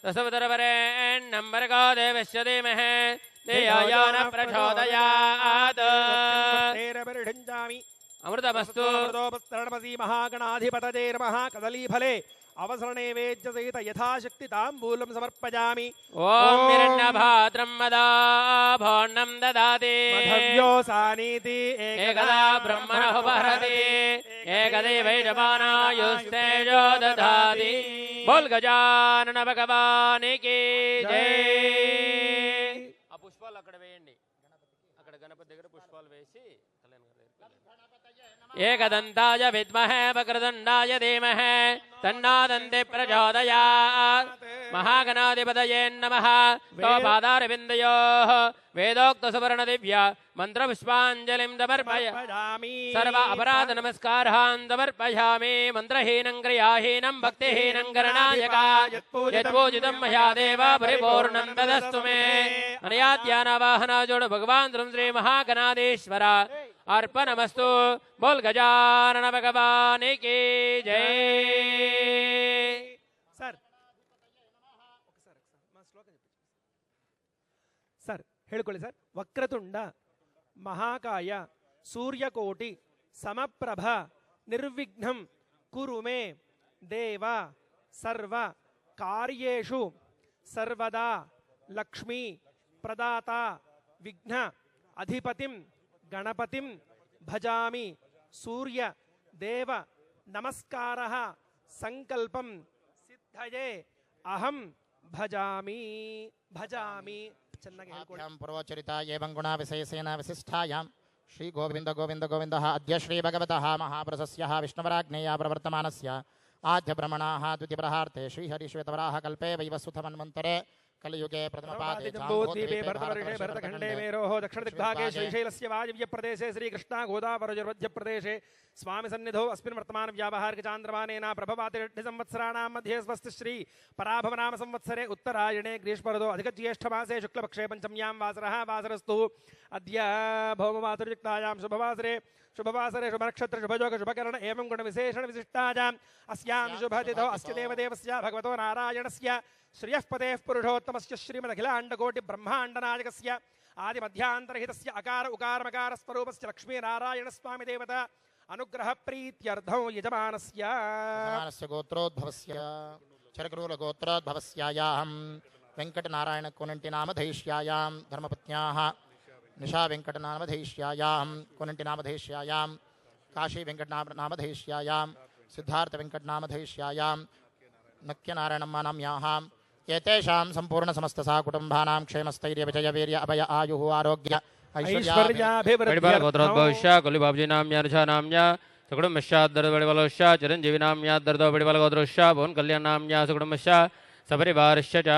तस्वतरवरेण्यं भर्गो देवस्य धीमहि धियो यो न प्रचोदयात् अमृतमस्तु महागणाधिपतये नमः कदलीफले अवसरणे वेद्य सहित यथाशक्ति ताम्बूलं समर्पयामि। ओम हिरण्यभाद्रं मदाभोन्नं ददाति मधव्योसानीति एकदा ब्रह्मणः उपहरति एकदे वैजमानायुस्तेजो ददाति। बोल गजानन भगवान की जय। ఆ పుష్పాలు అక్కడ వేయండి, అక్కడ గణపతి దగ్గర పుష్పాలు వేసి एकदन्ताय विद्महे वक्रतुण्डाय धीमहि तन्नो दन्ति प्रचोदयात्। महागणाधिपतये नमः। पादारविन्दयोः वेदोक्तसुवर्णदिव्य मन्त्रपुष्पाञ्जलिं समर्पयामि। सर्व अपराध नमस्कारान् समर्पयामि। मन्त्रहीनं क्रियाहीनं भक्तिहीनं गणनायका यत्पूजितं मया देव परिपूर्णं तदस्तु मे। अनया ध्यानवाहनाजोड भगवान् श्री महागणाधीश्वर अर्पणमस्तु। बोल गजानन भगवान की जय। Sir हेळिಕೊಳ್ಳಿ sir. वक्रतुंड महाकाय सूर्यकोटि समप्रभ निर्विघ्नं कुरु मे देव सर्व कार्येषु सर्वदा। लक्ष्मी प्रदाता विघ्न अधिपतिं गणपतिं भजामि। सूर्य देव नमस्कारः संकल्पं सिद्धये अहं भजामि भजामि। पूर्वचरिता एवं गुणा विशेषेण विशिष्टायां श्री गोविंद गोविंद गोविंद अद्य श्री भगवतः महाप्रसस्यः विष्णुवराज्ञया प्रवर्तमानस्य आद्य ब्रह्मणाः द्वितीयप्रहार्थे श्रीहरिश्वेतवराह कल्पे वैवस्वतमन्वन्तरे कलियुगे प्रथमपादे जम्बूद्वीपे भरतवर्षे भरतखण्डे मेरोः दक्षिणदिग्भागे श्रीशैलस्य वायव्यप्रदेशे श्रीकृष्णा गोदावरीमध्यप्रदेशे स्वामी सन्निधौ अस्मिन् वर्तमान व्यावहारिकचान्द्रमानेन प्रभवातिरड्ढिसंवत्सराणां मध्ये स्वस्ति श्री पराभवनाम संवत्सरे उत्तरायणे ग्रीष्मऋतौ अधिकज्येष्ठमासे शुक्लपक्षे पञ्चम्यां वासरः वासरस्तु। अद्य भौममातुर्युक्तायां शुभवासरे शुभनक्षत्र शुभयोग शुभकर्ण एवं गुणविशेषण विशिष्टायाम् अस्यां शुभतिथौ अस्य देवदेवस्य भगवतो नारायणस्य श्रियःपतेः पुरुषोत्तमस्य श्रीमदखिलाण्डकोटि ब्रह्माण्डनायकस्य आदिमध्यान्तरहितस्य अकार उकारमकार स्वरूपस्य लक्ष्मीनारायणस्वामी देवता अनुग्रह प्रीत्यर्थं यजमानस्य गोत्रोद्भवस्य चरकरूलगोत्रोद्भवस्यायां वेङ्कटनारायणकोनण्टिनामधैष्यायां धर्मपत्न्याः निशा वेङ्कटनामधैष्यायां कोनण्टिनामधैष्यायां काशी वेङ्कटनामधैष्यायां सिद्धार्थ वेङ्कटनामधैष्यायां नक्यनारायणम्मा नाम्याः एतेषां सम्पूर्ण समस्तसा कुटुम्बानां क्षेमस्थैर्य विजय वीर्य अभय आयुः आरोग्य ऐश्वर्याभिवृद्ध्यर्थं कुलिबाबजी नाम्या नाम्या सुकुटुम्बश्चाद्दर्दवडिबलश्च चिरञ्जीवी नाम्या दर्दवडिबलगोत्रश्च भुवन कल्याण नाम्या सुकुटुम्बश्च सपरिवारश्च च।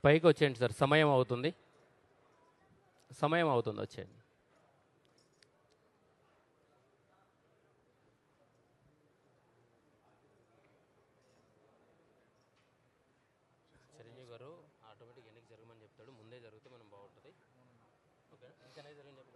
పైకి వచ్చేయండి సార్, సమయం అవుతుంది వచ్చేయండి. చిరంజీవి గారు ఆటోమేటిక్ ఎన్నిక జరగమని చెప్తాడు, ముందే జరిగితే మనం బాగుంటుంది. ఓకే, జరగమని